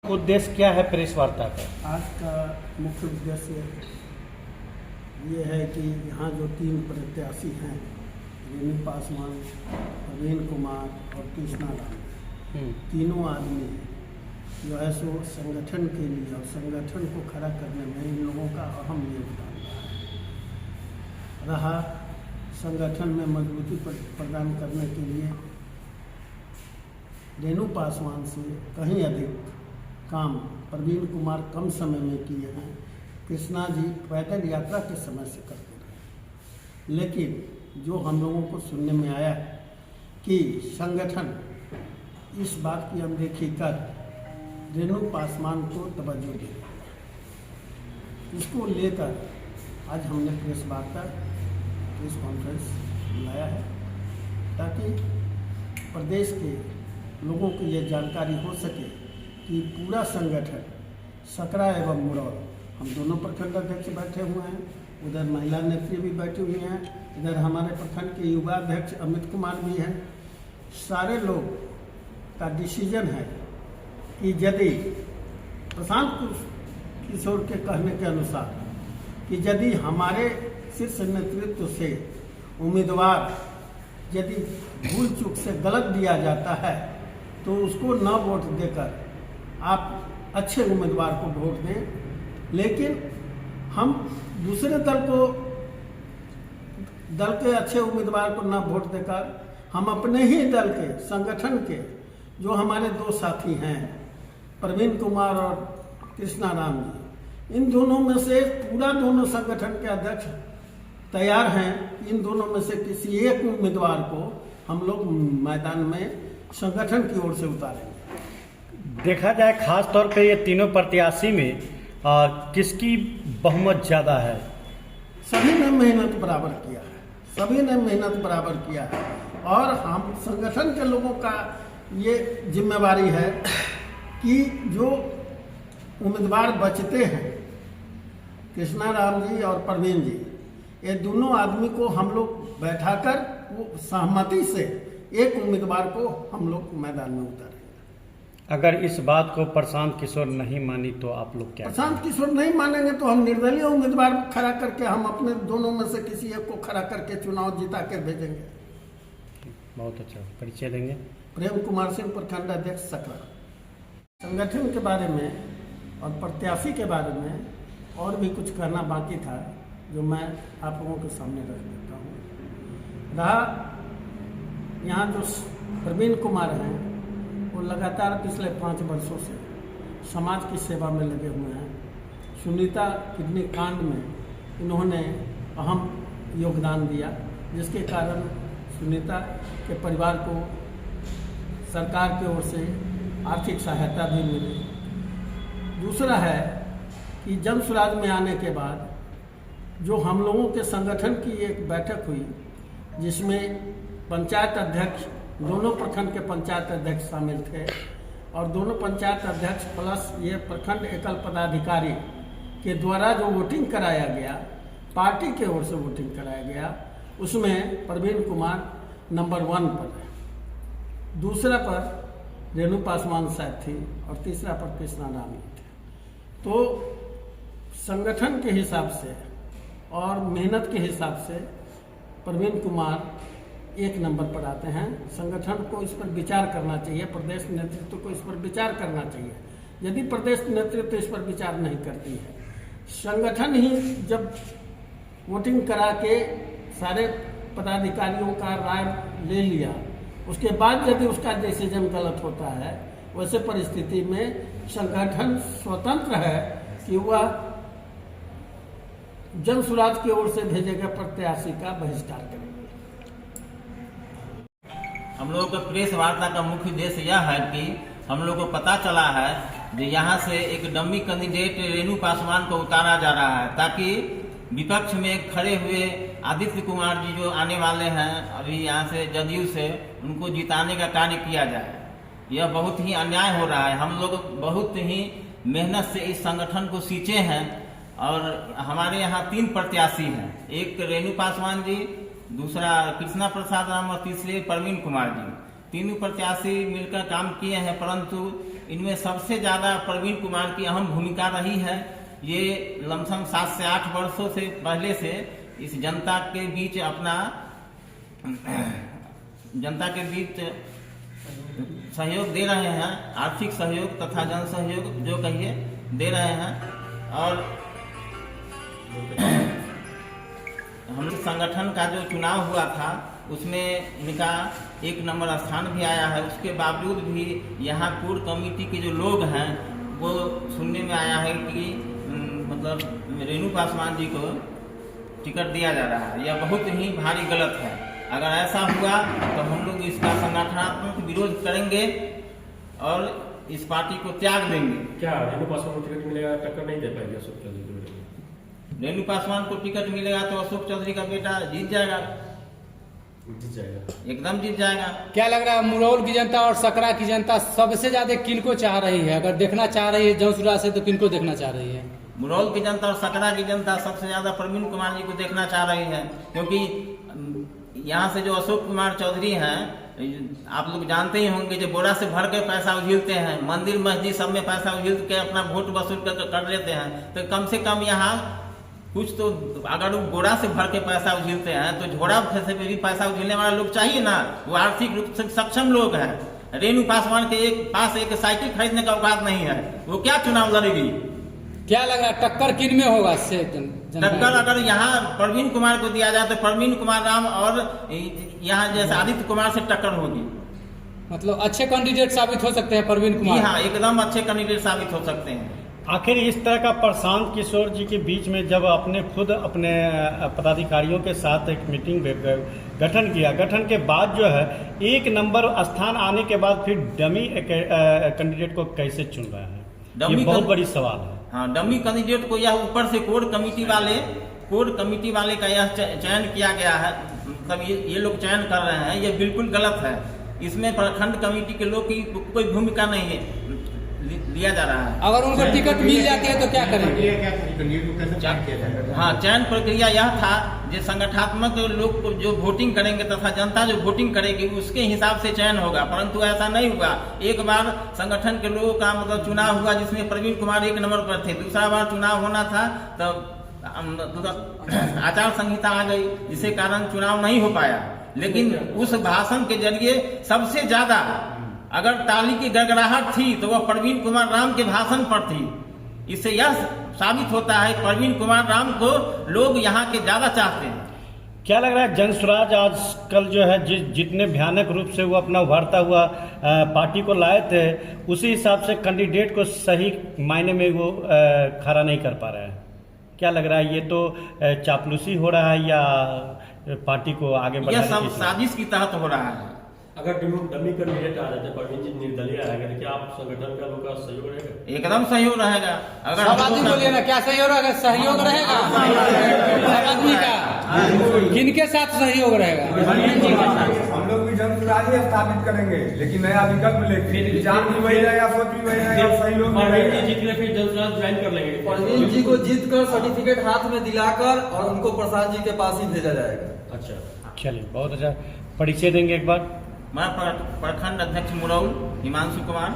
उद्देश्य क्या है प्रेस वार्ता का? आज का मुख्य उद्देश्य ये है कि यहाँ जो तीन प्रत्याशी हैं, रेणु पासवान, प्रवीण कुमार और कृष्णा राम, तीनों आदमी जो है सो संगठन के लिए और संगठन को खड़ा करने में इन लोगों का अहम योगदान रहा। संगठन में मजबूती प्रदान करने के लिए रेणु पासवान से कहीं अधिक काम प्रवीण कुमार कम समय में किए हैं। कृष्णा जी पैदल यात्रा के समय से करते रहे, लेकिन जो हम लोगों को सुनने में आया कि संगठन इस बात की अनदेखी कर रेणु पासवान को तवज्जो दे, इसको लेकर आज हमने प्रेस कॉन्फ्रेंस बुलाया है ताकि प्रदेश के लोगों को ये जानकारी हो सके कि पूरा संगठन सकरा एवं मुरौर, हम दोनों प्रखंड अध्यक्ष बैठे हुए हैं, उधर महिला नेत्री भी बैठी हुई हैं, इधर हमारे प्रखंड के युवा अध्यक्ष अमित कुमार भी हैं। सारे लोग का डिसीजन है कि यदि प्रशांत किशोर के कहने के अनुसार कि यदि हमारे शीर्ष नेतृत्व से उम्मीदवार यदि भूल चूक से गलत दिया जाता है तो उसको न वोट देकर आप अच्छे उम्मीदवार को वोट दें, लेकिन हम दूसरे दल के अच्छे उम्मीदवार को न वोट देकर हम अपने ही दल के संगठन के जो हमारे दो साथी हैं प्रवीण कुमार और कृष्णा राम जी, इन दोनों में से पूरा दोनों संगठन के अध्यक्ष तैयार हैं। इन दोनों में से किसी एक उम्मीदवार को हम लोग मैदान में संगठन की ओर से उतारेंगे। देखा जाए खास तौर पे ये तीनों प्रत्याशी में किसकी बहुमत ज़्यादा है? सभी ने मेहनत बराबर किया है और हम संगठन के लोगों का ये जिम्मेवारी है कि जो उम्मीदवार बचते हैं कृष्णा राम जी और प्रवीण जी, ये दोनों आदमी को हम लोग बैठाकर वो सहमति से एक उम्मीदवार को हम लोग मैदान में उतारेंगे। अगर इस बात को प्रशांत किशोर नहीं मानी तो आप लोग क्या? प्रशांत किशोर नहीं मानेंगे तो हम निर्दलीय उम्मीदवार खड़ा करके हम अपने दोनों में से किसी एक को खड़ा करके चुनाव जिता कर भेजेंगे। बहुत अच्छा, परिचय देंगे। प्रेम कुमार सिंह, प्रखंड अध्यक्ष सकरा। संगठन के बारे में और प्रत्याशी के बारे में और भी कुछ कहना बाकी था जो मैं आप लोगों के सामने रख देता हूँ। रहा यहाँ जो प्रवीण कुमार हैं वो लगातार पिछले 5 वर्षों से समाज की सेवा में लगे हुए हैं। सुनीता किडनी कांड में इन्होंने अहम योगदान दिया, जिसके कारण सुनीता के परिवार को सरकार की ओर से आर्थिक सहायता भी मिली। दूसरा है कि जन स्वराज में आने के बाद जो हम लोगों के संगठन की एक बैठक हुई जिसमें पंचायत अध्यक्ष, दोनों प्रखंड के पंचायत अध्यक्ष शामिल थे और दोनों पंचायत अध्यक्ष प्लस ये प्रखंड एकल पदाधिकारी के द्वारा जो वोटिंग कराया गया, पार्टी के ओर से वोटिंग कराया गया, उसमें प्रवीण कुमार नंबर 1 पर है, दूसरा पर रेणु पासवान साहब थी और तीसरा पर कृष्णा राम थे। तो संगठन के हिसाब से और मेहनत के हिसाब से प्रवीण कुमार 1 नंबर पर आते हैं। संगठन को इस पर विचार करना चाहिए, प्रदेश नेतृत्व को इस पर विचार करना चाहिए। यदि प्रदेश नेतृत्व इस पर विचार नहीं करती है, संगठन ही जब वोटिंग करा के सारे पदाधिकारियों का राय ले लिया, उसके बाद यदि उसका डिसीजन गलत होता है, वैसे परिस्थिति में संगठन स्वतंत्र है कि वह जन स्वराज की ओर से भेजे गए प्रत्याशी का बहिष्कार करेंगे। हम लोगों का प्रेस वार्ता का मुख्य उद्देश्य यह है कि हम लोग को पता चला है कि यहाँ से एक डम्मी कैंडिडेट रेणु पासवान को उतारा जा रहा है ताकि विपक्ष में खड़े हुए आदित्य कुमार जी जो आने वाले हैं अभी यहाँ से जदयू से, उनको जिताने का कार्य किया जाए। यह बहुत ही अन्याय हो रहा है। हम लोग बहुत ही मेहनत से इस संगठन को सींचे हैं और हमारे यहाँ 3 प्रत्याशी हैं, एक रेणु पासवान जी, दूसरा कृष्णा प्रसाद राम और तीसरे प्रवीण कुमार जी। तीनों प्रत्याशी मिलकर काम किए हैं, परंतु इनमें सबसे ज़्यादा प्रवीण कुमार की अहम भूमिका रही है। ये लमसम 7 से 8 वर्षों से पहले से इस जनता के बीच सहयोग दे रहे हैं, आर्थिक सहयोग तथा जन सहयोग जो कहिए दे रहे हैं। और हम संगठन का जो चुनाव हुआ था उसमें इनका 1 नंबर स्थान भी आया है। उसके बावजूद भी यहाँ कोर कमेटी के जो लोग हैं वो सुनने में आया है कि मतलब रेणु पासवान जी को टिकट दिया जा रहा है। यह बहुत ही भारी गलत है। अगर ऐसा हुआ तो हम लोग इसका संगठनात्मक विरोध करेंगे और इस पार्टी को त्याग देंगे। क्या रेणु पासवान को टिकट मिलेगा, टक्कर नहीं दे पाएंगे अशोक चौधरी को? रेणु पासवान को टिकट मिलेगा तो अशोक चौधरी का बेटा जीत जाएगा, एकदम जीत जाएगा। क्या लग रहा है मुरौल की जनता और सकरा की जनता सबसे ज्यादा किनको चाह रही है? अगर देखना चाह रही है जौनसुरा से तो किनको देखना चाह रही है? मुरौल की जनता और सकरा की जनता सबसे ज्यादा प्रवीण कुमार जी को देखना चाह रही है, क्योंकि यहाँ से जो अशोक कुमार चौधरी हैं आप लोग जानते ही होंगे जो बोरा से भर के पैसा उझिलते हैं, मंदिर मस्जिद सब में पैसा उझिल के अपना वोट वसूल कर लेते हैं। तो कम से कम यहाँ कुछ तो, अगर वो बोरा से भर के पैसा उझिलते हैं तो झोड़ा से भी पैसा उझिलने वाला लोग चाहिए ना। वो आर्थिक रूप से सक्षम लोग हैं। रेणु पासवान के पास एक साइकिल खरीदने का औकात नहीं है, वो क्या चुनाव लड़ेगी? क्या लग रहा है टक्कर किन में होगा? टक्कर अगर यहाँ प्रवीण कुमार को दिया जाए तो प्रवीण कुमार राम और यहाँ जैसे आदित्य कुमार से टक्कर होगी। मतलब अच्छे कैंडिडेट साबित हो सकते हैं प्रवीण कुमार? हाँ, एकदम अच्छे कैंडिडेट साबित हो सकते हैं। आखिर इस तरह का प्रशांत किशोर जी के बीच में जब अपने खुद अपने पदाधिकारियों के साथ एक मीटिंग गठन किया, गठन के बाद जो है 1 नंबर स्थान आने के बाद फिर डमी कैंडिडेट को कैसे चुन रहे हैं? ये बहुत बड़ी सवाल है। हाँ, डमी कैंडिडेट को यह ऊपर से कोर कमेटी वाले का यह चयन किया गया है। मतलब ये लोग चयन कर रहे हैं, ये बिल्कुल गलत है। इसमें प्रखंड कमेटी के लोग की कोई भूमिका नहीं है, लिया जा रहा है। अगर उनको टिकट मिल जाती है तो क्या करेंगे? हाँ, चयन प्रक्रिया यह था जो संगठनात्मक लोग जो वोटिंग करेंगे तथा जनता जो वोटिंग करेगी उसके हिसाब से चयन होगा, परंतु ऐसा नहीं हुआ। एक बार संगठन के लोगों का मतलब चुनाव हुआ जिसमें प्रवीण कुमार 1 नंबर पर थे। दूसरा बार चुनाव होना था तब आचार संहिता आ गई, जिसके कारण चुनाव नहीं हो पाया। लेकिन उस भाषण के जरिए सबसे ज्यादा अगर ताली की गड़गड़ाहट थी तो वह प्रवीण कुमार राम के भाषण पर थी। इससे यह साबित होता है प्रवीण कुमार राम को लोग यहाँ के ज्यादा चाहते हैं। क्या लग रहा है जनसुराज आजकल जो है जितने भयानक रूप से वो अपना उभरता हुआ पार्टी को लाए थे, उसी हिसाब से कैंडिडेट को सही मायने में वो खड़ा नहीं कर पा रहा है? क्या लग रहा है ये तो चापलूसी हो रहा है या पार्टी को आगे बढ़ाने यह सब साजिश की तहत हो रहा है? अगर डमी कैंडिडेट आ जाते, प्रवीण जी निर्दलीय आएगा तो क्या आप संगठन का लोग का सहयोग रहेगा? एकदम सहयोग रहेगा। अगर सब आदमी बोलिए ना, क्या सहयोग रहेगा? सहयोग रहेगा सब आदमी का। किनके साथ सहयोग रहेगा? हम लोग भी जनसुराज ही स्थापित करेंगे, लेकिन नया विकल्प लेके विचार भी वही रहेगा, सोच भी वही रहेगा, सहयोग भी रहेगा। जीत ले फिर जनसुराज ज्वाइन कर लेंगे। प्रवीण जी को जीत कर सर्टिफिकेट हाथ में दिलाकर और उनको प्रसाद जी के पास ही भेजा जाएगा। अच्छा, चलिए, बहुत अच्छा। परिचय देंगे एक बार? मैं प्रखंड अध्यक्ष मुरौल हिमांशु कुमार।